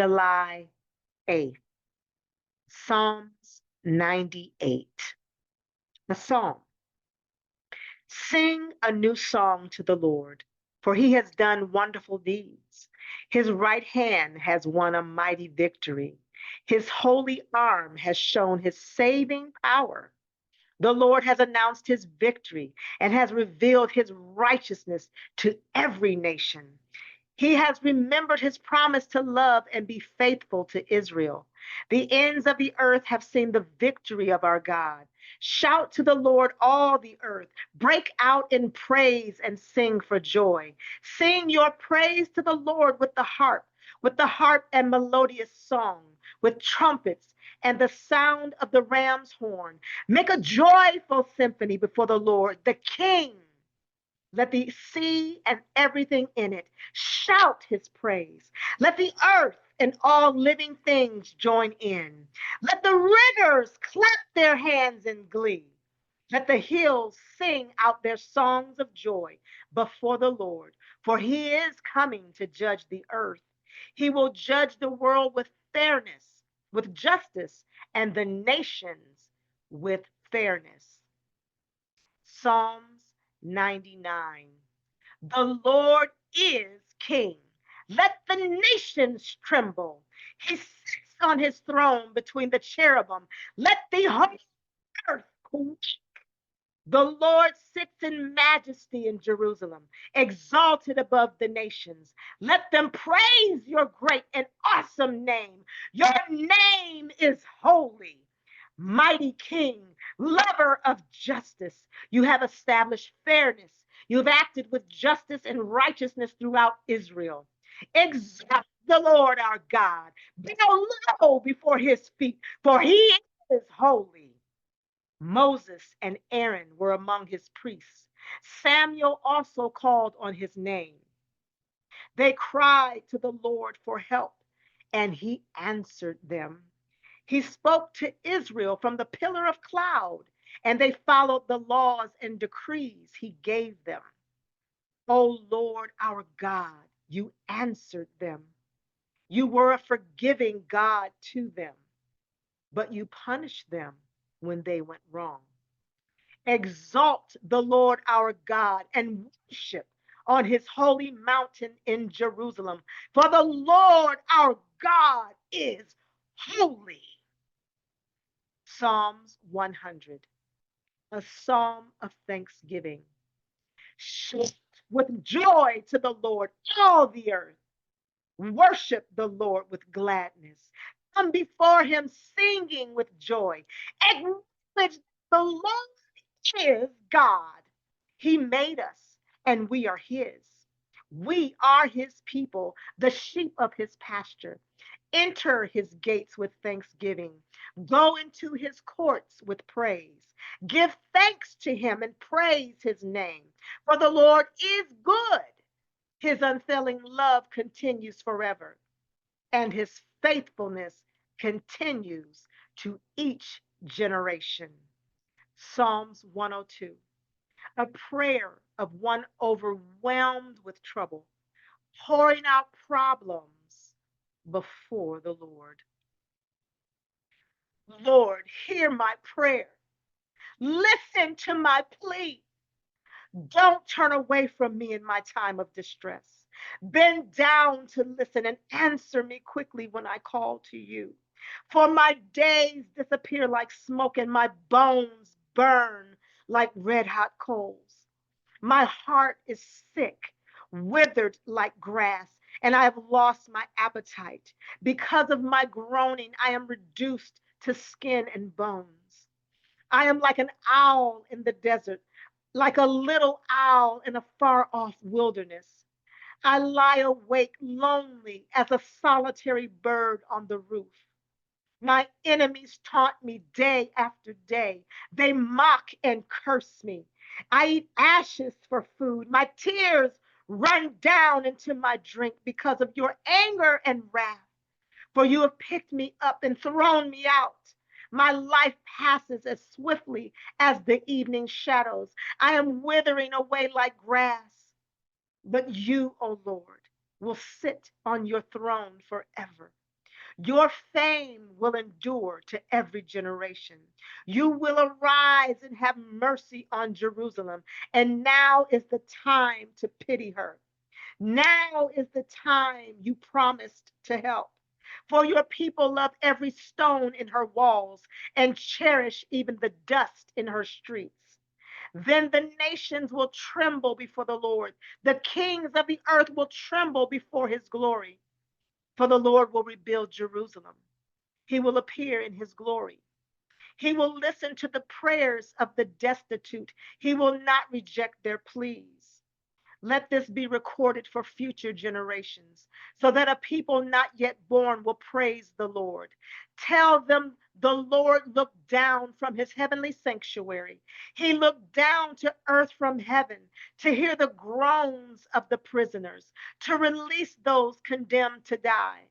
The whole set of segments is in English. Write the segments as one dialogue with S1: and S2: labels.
S1: July 8th, Psalms 98. A psalm. Sing a new song to the Lord, for he has done wonderful deeds. His right hand has won a mighty victory. His holy arm has shown his saving power. The Lord has announced his victory and has revealed his righteousness to every nation. He has remembered his promise to love and be faithful to Israel. The ends of the earth have seen the victory of our God. Shout to the Lord, all the earth. Break out in praise and sing for joy. Sing your praise to the Lord with the harp and melodious song, with trumpets and the sound of the ram's horn. Make a joyful symphony before the Lord, the King. Let the sea and everything in it shout his praise. Let the earth and all living things join in. Let the rivers clap their hands in glee. Let the hills sing out their songs of joy before the Lord, for he is coming to judge the earth. He will judge the world with fairness, with justice, and the nations with fairness. Psalms 99. The Lord is King. Let the nations tremble. He sits on his throne between the cherubim. Let the whole earth quake. The Lord sits in majesty in Jerusalem, exalted above the nations. Let them praise your great and awesome name. Your name is holy. Mighty King, lover of justice, you have established fairness. You have acted with justice and righteousness throughout Israel. Exalt the Lord our God. Bow low before his feet, for he is holy. Moses and Aaron were among his priests. Samuel also called on his name. They cried to the Lord for help, and he answered them. He spoke to Israel from the pillar of cloud, and they followed the laws and decrees he gave them. O Lord our God, you answered them. You were a forgiving God to them, but you punished them when they went wrong. Exalt the Lord our God and worship on his holy mountain in Jerusalem. For the Lord our God is holy. Psalms 100, a psalm of thanksgiving. Shout with joy to the Lord, all the earth. Worship the Lord with gladness. Come before him singing with joy. Acknowledge the Lord is God. He made us, and we are his. We are his people, the sheep of his pasture. Enter his gates with thanksgiving. Go into his courts with praise. Give thanks to him and praise his name. For the Lord is good. His unfailing love continues forever, and his faithfulness continues to each generation. Psalms 102, a prayer of one overwhelmed with trouble, pouring out problems before the Lord. Lord, hear my prayer. Listen to my plea. Don't turn away from me in my time of distress. Bend down to listen and answer me quickly when I call to you. For my days disappear like smoke and my bones burn like red hot coals. My heart is sick, withered like grass, and I have lost my appetite. Because of my groaning, I am reduced to skin and bones. I am like an owl in the desert, like a little owl in a far off wilderness. I lie awake lonely as a solitary bird on the roof. My enemies taunt me day after day. They mock and curse me. I eat ashes for food. My tears run down into my drink because of your anger and wrath. For you have picked me up and thrown me out. My life passes as swiftly as the evening shadows. I am withering away like grass. But you, O Lord, will sit on your throne forever. Your fame will endure to every generation. You will arise and have mercy on Jerusalem. And now is the time to pity her. Now is the time you promised to help. For your people love every stone in her walls and cherish even the dust in her streets. Then the nations will tremble before the Lord. The kings of the earth will tremble before his glory. For the Lord will rebuild Jerusalem. He will appear in his glory. He will listen to the prayers of the destitute. He will not reject their pleas. Let this be recorded for future generations, so that a people not yet born will praise the Lord. Tell them the Lord looked down from his heavenly sanctuary. He looked down to earth from heaven to hear the groans of the prisoners, to release those condemned to die.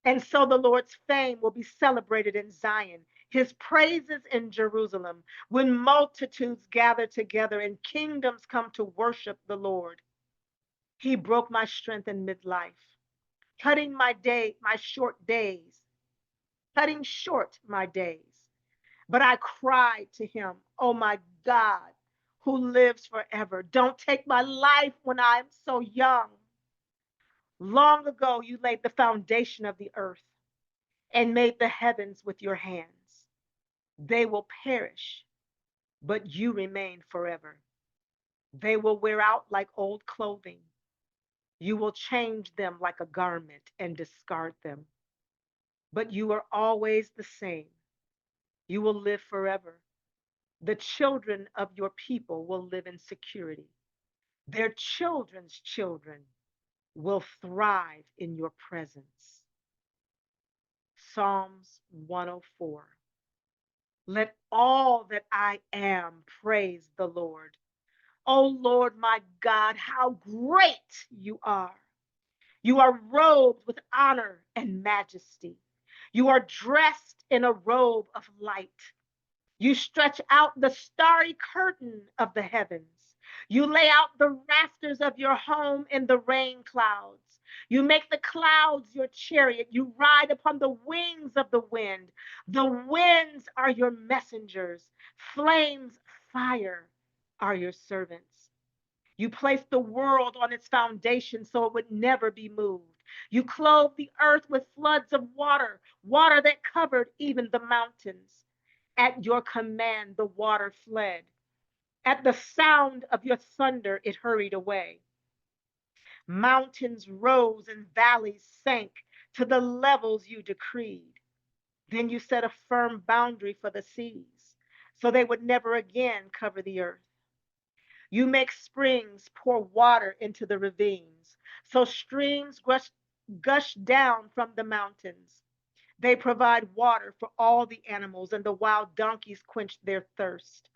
S1: And so the Lord's fame will be celebrated in Zion, his praises in Jerusalem, when multitudes gather together and kingdoms come to worship the Lord. He broke my strength in midlife, cutting my short days, cutting short my days. But I cried to him, oh my God, who lives forever, don't take my life when I'm so young. Long ago, you laid the foundation of the earth and made the heavens with your hands. They will perish, but you remain forever. They will wear out like old clothing. You will change them like a garment and discard them. But you are always the same. You will live forever. The children of your people will live in security. Their children's children will thrive in your presence. Psalms 104. Let all that I am praise the Lord. O Lord, my God, how great you are. You are robed with honor and majesty. You are dressed in a robe of light. You stretch out the starry curtain of the heavens. You lay out the rafters of your home in the rain clouds. You make the clouds your chariot. You ride upon the wings of the wind. The winds are your messengers. Flames, fire are your servants. You placed the world on its foundation so it would never be moved. You clothed the earth with floods of water, water that covered even the mountains. At your command, the water fled. At the sound of your thunder, it hurried away. Mountains rose and valleys sank to the levels you decreed. Then you set a firm boundary for the seas so they would never again cover the earth. You make springs pour water into the ravines, so streams gush down from the mountains. They provide water for all the animals, and the wild donkeys quench their thirst.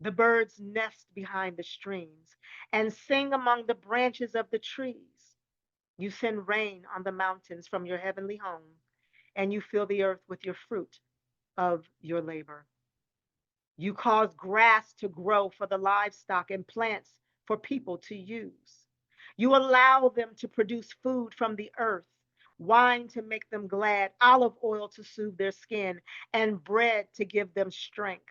S1: The birds nest behind the streams and sing among the branches of the trees. You send rain on the mountains from your heavenly home, and you fill the earth with your fruit of your labor. You cause grass to grow for the livestock and plants for people to use. You allow them to produce food from the earth, wine to make them glad, olive oil to soothe their skin, and bread to give them strength.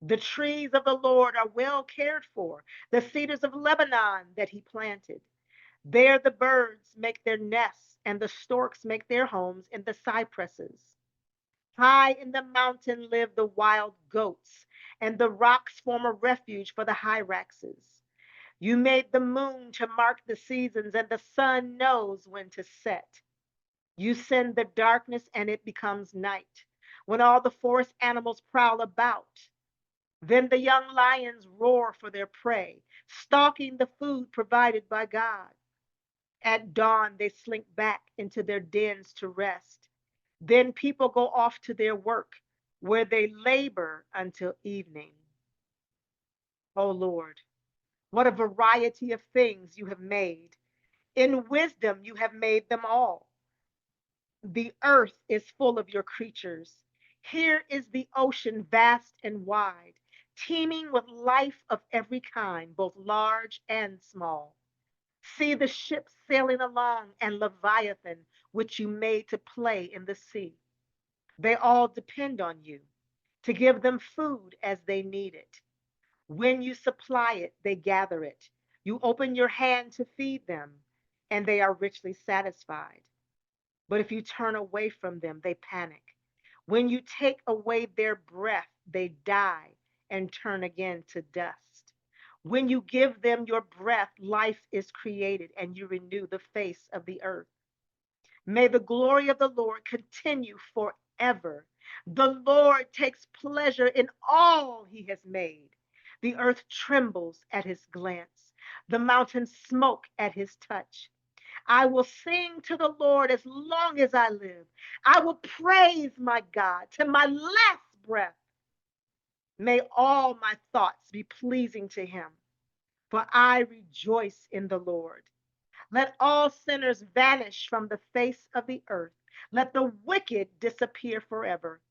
S1: The trees of the Lord are well cared for, the cedars of Lebanon that he planted. There the birds make their nests, and the storks make their homes in the cypresses. High in the mountain live the wild goats, and the rocks form a refuge for the hyraxes. You made the moon to mark the seasons, and the sun knows when to set. You send the darkness, and it becomes night, when all the forest animals prowl about. Then the young lions roar for their prey, stalking the food provided by God. At dawn, they slink back into their dens to rest. Then people go off to their work, where they labor until evening. O Lord, what a variety of things you have made. In wisdom, you have made them all. The earth is full of your creatures. Here is the ocean vast and wide, teeming with life of every kind, both large and small. See the ships sailing along, and Leviathan which you made to play in the sea. They all depend on you to give them food as they need it. When you supply it, they gather it. You open your hand to feed them, and they are richly satisfied. But if you turn away from them, they panic. When you take away their breath, they die and turn again to dust. When you give them your breath, life is created and you renew the face of the earth. May the glory of the Lord continue forever. The Lord takes pleasure in all he has made. The earth trembles at his glance. The mountains smoke at his touch. I will sing to the Lord as long as I live. I will praise my God to my last breath. May all my thoughts be pleasing to him, for I rejoice in the Lord. Let all sinners vanish from the face of the earth. Let the wicked disappear forever.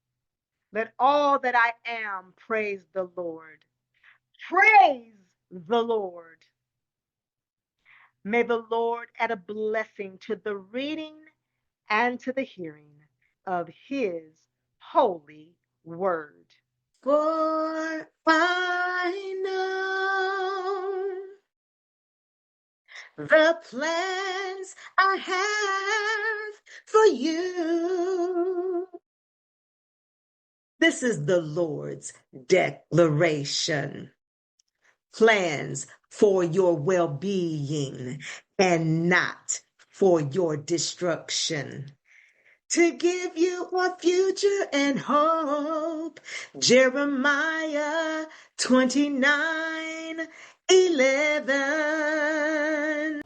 S1: Let all that I am praise the Lord. Praise the Lord. May the Lord add a blessing to the reading and to the hearing of his holy word.
S2: For I know the plans I have for you. This is the Lord's declaration. Plans for your well-being and not for your destruction, to give you a future and hope. Jeremiah 29:11.